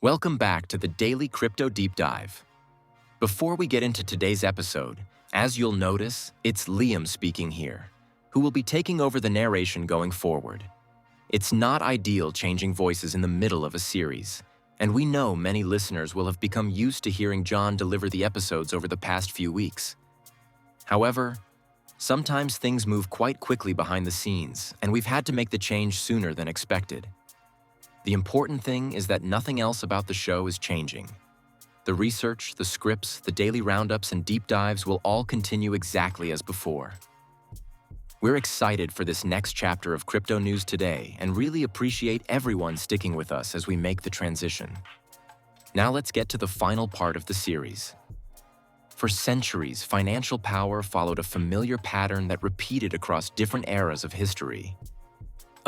Welcome back to the Daily Crypto Deep Dive. Before we get into today's episode, as you'll notice, it's Liam speaking here, who will be taking over the narration going forward. It's not ideal changing voices in the middle of a series, and we know many listeners will have become used to hearing John deliver the episodes over the past few weeks. However, sometimes things move quite quickly behind the scenes, and we've had to make the change sooner than expected. The important thing is that nothing else about the show is changing. The research, the scripts, the daily roundups, and deep dives will all continue exactly as before. We're excited for this next chapter of crypto news today and really appreciate everyone sticking with us as we make the transition. Now let's get to the final part of the series. For centuries, financial power followed a familiar pattern that repeated across different eras of history.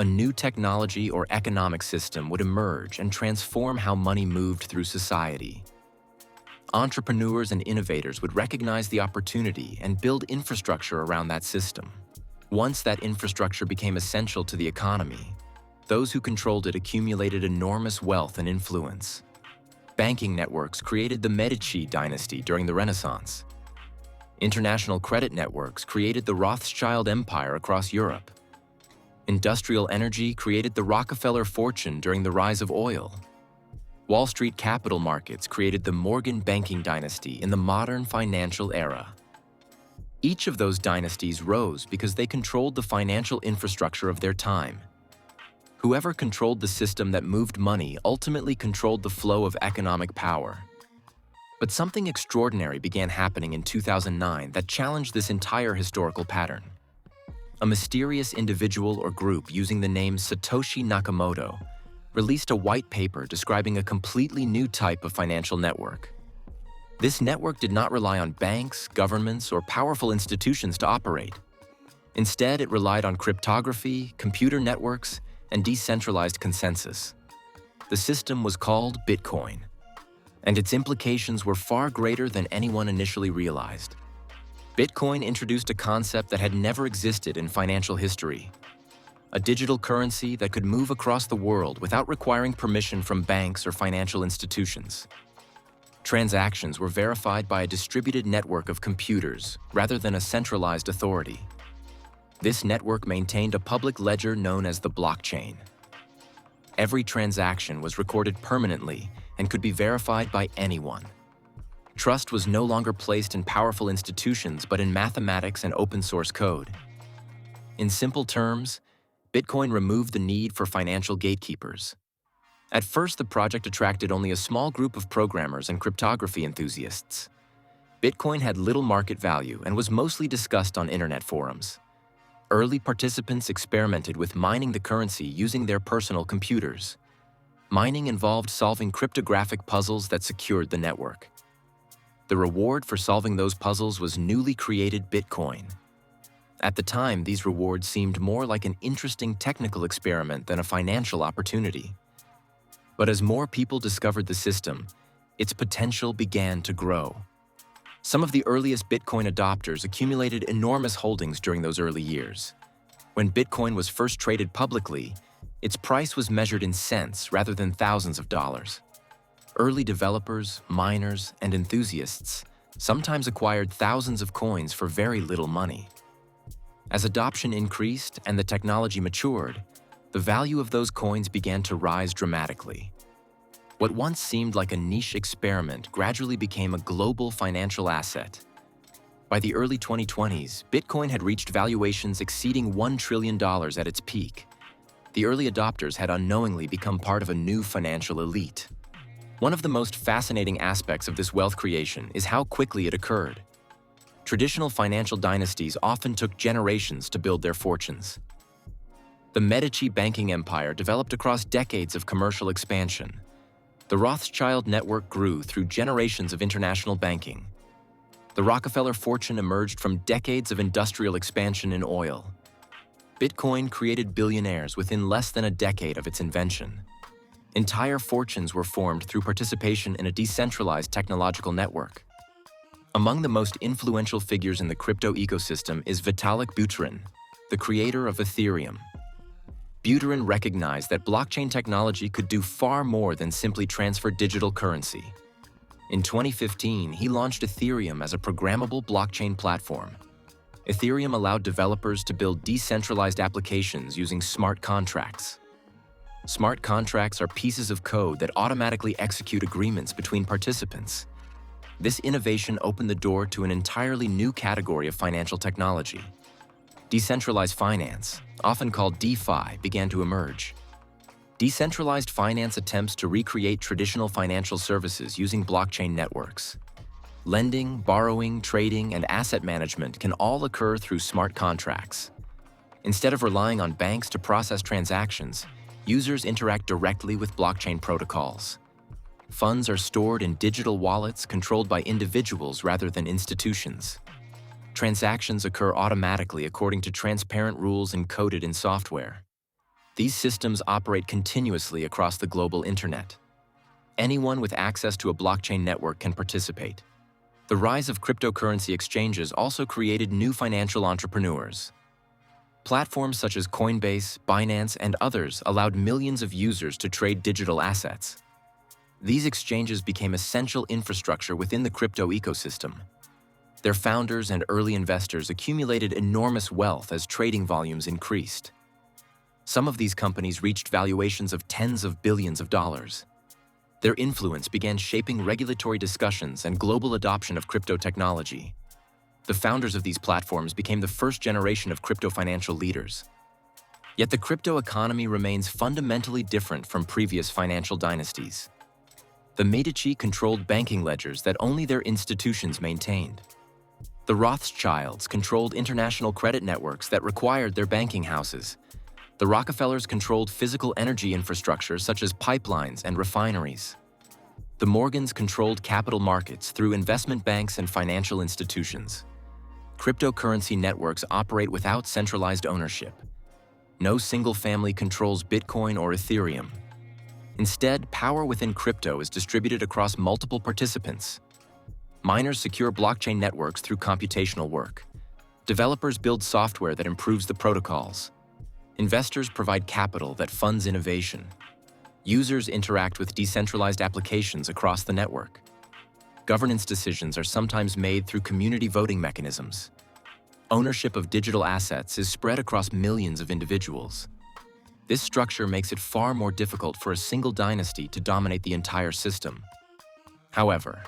A new technology or economic system would emerge and transform how money moved through society. Entrepreneurs and innovators would recognize the opportunity and build infrastructure around that system. Once that infrastructure became essential to the economy, those who controlled it accumulated enormous wealth and influence. Banking networks created the Medici dynasty during the Renaissance. International credit networks created the Rothschild empire across Europe. Industrial energy created the Rockefeller fortune during the rise of oil. Wall Street capital markets created the Morgan banking dynasty in the modern financial era. Each of those dynasties rose because they controlled the financial infrastructure of their time. Whoever controlled the system that moved money ultimately controlled the flow of economic power. But something extraordinary began happening in 2009 that challenged this entire historical pattern. A mysterious individual or group using the name Satoshi Nakamoto released a white paper describing a completely new type of financial network. This network did not rely on banks, governments, or powerful institutions to operate. Instead, it relied on cryptography, computer networks, and decentralized consensus. The system was called Bitcoin, and its implications were far greater than anyone initially realized. Bitcoin introduced a concept that had never existed in financial history: a digital currency that could move across the world without requiring permission from banks or financial institutions. Transactions were verified by a distributed network of computers rather than a centralized authority. This network maintained a public ledger known as the blockchain. Every transaction was recorded permanently and could be verified by anyone. Trust was no longer placed in powerful institutions but in mathematics and open-source code. In simple terms, Bitcoin removed the need for financial gatekeepers. At first, the project attracted only a small group of programmers and cryptography enthusiasts. Bitcoin had little market value and was mostly discussed on internet forums. Early participants experimented with mining the currency using their personal computers. Mining involved solving cryptographic puzzles that secured the network. The reward for solving those puzzles was newly created Bitcoin. At the time, these rewards seemed more like an interesting technical experiment than a financial opportunity. But as more people discovered the system, its potential began to grow. Some of the earliest Bitcoin adopters accumulated enormous holdings during those early years. When Bitcoin was first traded publicly, its price was measured in cents rather than thousands of dollars. Early developers, miners, and enthusiasts sometimes acquired thousands of coins for very little money. As adoption increased and the technology matured, the value of those coins began to rise dramatically. What once seemed like a niche experiment gradually became a global financial asset. By the early 2020s, Bitcoin had reached valuations exceeding $1 trillion at its peak. The early adopters had unknowingly become part of a new financial elite. One of the most fascinating aspects of this wealth creation is how quickly it occurred. Traditional financial dynasties often took generations to build their fortunes. The Medici banking empire developed across decades of commercial expansion. The Rothschild network grew through generations of international banking. The Rockefeller fortune emerged from decades of industrial expansion in oil. Bitcoin created billionaires within less than a decade of its invention. Entire fortunes were formed through participation in a decentralized technological network. Among the most influential figures in the crypto ecosystem is Vitalik Buterin, the creator of Ethereum. Buterin recognized that blockchain technology could do far more than simply transfer digital currency. In 2015, he launched Ethereum as a programmable blockchain platform. Ethereum allowed developers to build decentralized applications using smart contracts. Smart contracts are pieces of code that automatically execute agreements between participants. This innovation opened the door to an entirely new category of financial technology. Decentralized finance, often called DeFi, began to emerge. Decentralized finance attempts to recreate traditional financial services using blockchain networks. Lending, borrowing, trading, and asset management can all occur through smart contracts. Instead of relying on banks to process transactions, users interact directly with blockchain protocols. Funds are stored in digital wallets controlled by individuals rather than institutions. Transactions occur automatically according to transparent rules encoded in software. These systems operate continuously across the global internet. Anyone with access to a blockchain network can participate. The rise of cryptocurrency exchanges also created new financial entrepreneurs. Platforms such as Coinbase, Binance, and others allowed millions of users to trade digital assets. These exchanges became essential infrastructure within the crypto ecosystem. Their founders and early investors accumulated enormous wealth as trading volumes increased. Some of these companies reached valuations of tens of billions of dollars. Their influence began shaping regulatory discussions and global adoption of crypto technology. The founders of these platforms became the first generation of crypto financial leaders. Yet the crypto economy remains fundamentally different from previous financial dynasties. The Medici controlled banking ledgers that only their institutions maintained. The Rothschilds controlled international credit networks that required their banking houses. The Rockefellers controlled physical energy infrastructure such as pipelines and refineries. The Morgans controlled capital markets through investment banks and financial institutions. Cryptocurrency networks operate without centralized ownership. No single family controls Bitcoin or Ethereum. Instead, power within crypto is distributed across multiple participants. Miners secure blockchain networks through computational work. Developers build software that improves the protocols. Investors provide capital that funds innovation. Users interact with decentralized applications across the network. Governance decisions are sometimes made through community voting mechanisms. Ownership of digital assets is spread across millions of individuals. This structure makes it far more difficult for a single dynasty to dominate the entire system. However,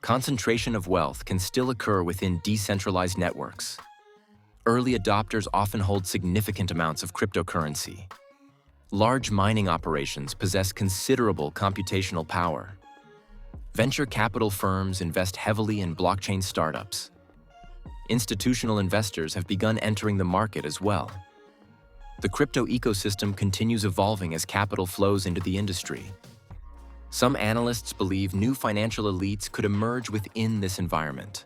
concentration of wealth can still occur within decentralized networks. Early adopters often hold significant amounts of cryptocurrency. Large mining operations possess considerable computational power. Venture capital firms invest heavily in blockchain startups. Institutional investors have begun entering the market as well. The crypto ecosystem continues evolving as capital flows into the industry. Some analysts believe new financial elites could emerge within this environment.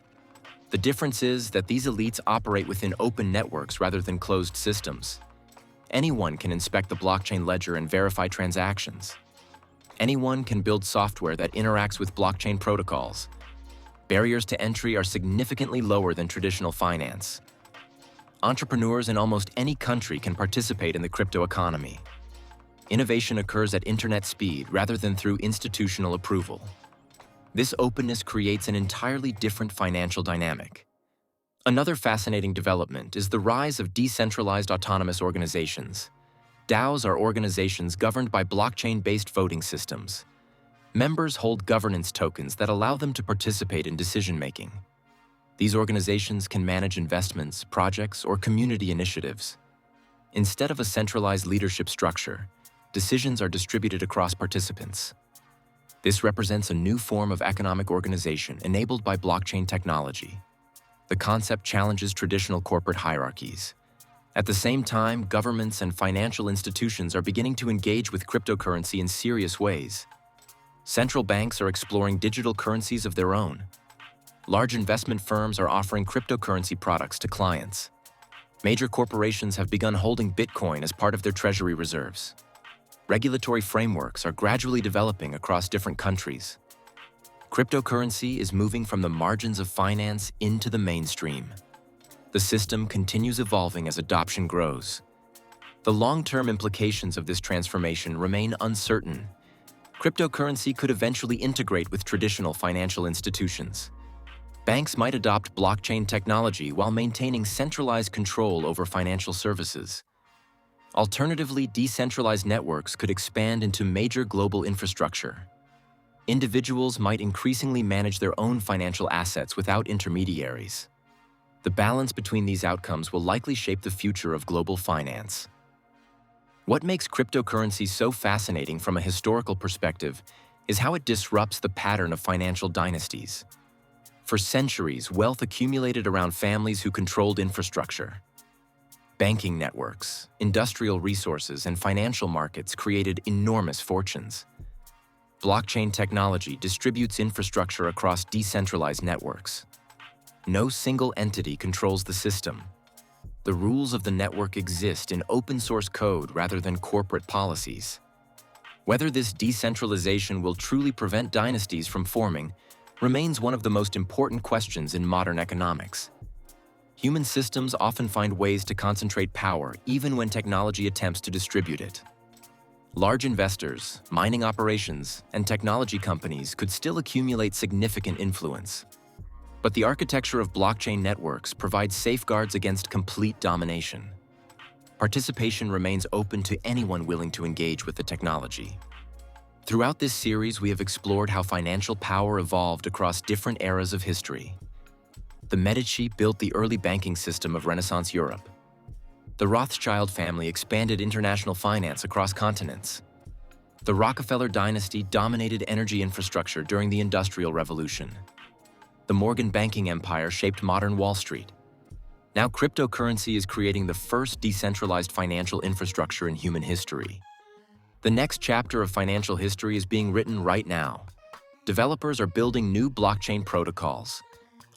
The difference is that these elites operate within open networks rather than closed systems. Anyone can inspect the blockchain ledger and verify transactions. Anyone can build software that interacts with blockchain protocols. Barriers to entry are significantly lower than traditional finance. Entrepreneurs in almost any country can participate in the crypto economy. Innovation occurs at internet speed rather than through institutional approval. This openness creates an entirely different financial dynamic. Another fascinating development is the rise of decentralized autonomous organizations. DAOs are organizations governed by blockchain-based voting systems. Members hold governance tokens that allow them to participate in decision-making. These organizations can manage investments, projects, or community initiatives. Instead of a centralized leadership structure, decisions are distributed across participants. This represents a new form of economic organization enabled by blockchain technology. The concept challenges traditional corporate hierarchies. At the same time, governments and financial institutions are beginning to engage with cryptocurrency in serious ways. Central banks are exploring digital currencies of their own. Large investment firms are offering cryptocurrency products to clients. Major corporations have begun holding Bitcoin as part of their treasury reserves. Regulatory frameworks are gradually developing across different countries. Cryptocurrency is moving from the margins of finance into the mainstream. The system continues evolving as adoption grows. The long-term implications of this transformation remain uncertain. Cryptocurrency could eventually integrate with traditional financial institutions. Banks might adopt blockchain technology while maintaining centralized control over financial services. Alternatively, decentralized networks could expand into major global infrastructure. Individuals might increasingly manage their own financial assets without intermediaries. The balance between these outcomes will likely shape the future of global finance. What makes cryptocurrency so fascinating from a historical perspective is how it disrupts the pattern of financial dynasties. For centuries, wealth accumulated around families who controlled infrastructure. Banking networks, industrial resources, and financial markets created enormous fortunes. Blockchain technology distributes infrastructure across decentralized networks. No single entity controls the system. The rules of the network exist in open-source code rather than corporate policies. Whether this decentralization will truly prevent dynasties from forming remains one of the most important questions in modern economics. Human systems often find ways to concentrate power even when technology attempts to distribute it. Large investors, mining operations, and technology companies could still accumulate significant influence. But the architecture of blockchain networks provides safeguards against complete domination. Participation remains open to anyone willing to engage with the technology. Throughout this series, we have explored how financial power evolved across different eras of history. The Medici built the early banking system of Renaissance Europe. The Rothschild family expanded international finance across continents. The Rockefeller dynasty dominated energy infrastructure during the Industrial Revolution. The Morgan banking empire shaped modern Wall Street. Now cryptocurrency is creating the first decentralized financial infrastructure in human history. The next chapter of financial history is being written right now. Developers are building new blockchain protocols.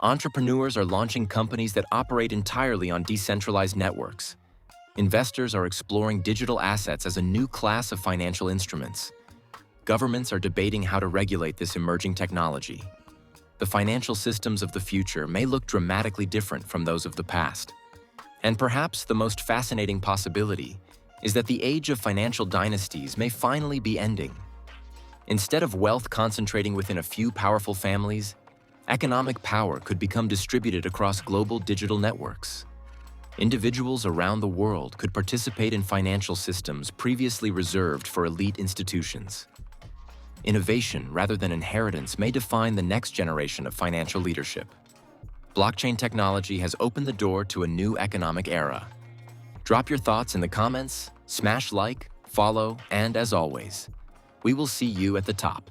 Entrepreneurs are launching companies that operate entirely on decentralized networks. Investors are exploring digital assets as a new class of financial instruments. Governments are debating how to regulate this emerging technology. The financial systems of the future may look dramatically different from those of the past. And perhaps the most fascinating possibility is that the age of financial dynasties may finally be ending. Instead of wealth concentrating within a few powerful families, economic power could become distributed across global digital networks. Individuals around the world could participate in financial systems previously reserved for elite institutions. Innovation rather than inheritance may define the next generation of financial leadership. Blockchain technology has opened the door to a new economic era. Drop your thoughts in the comments, smash like, follow, and as always, we will see you at the top.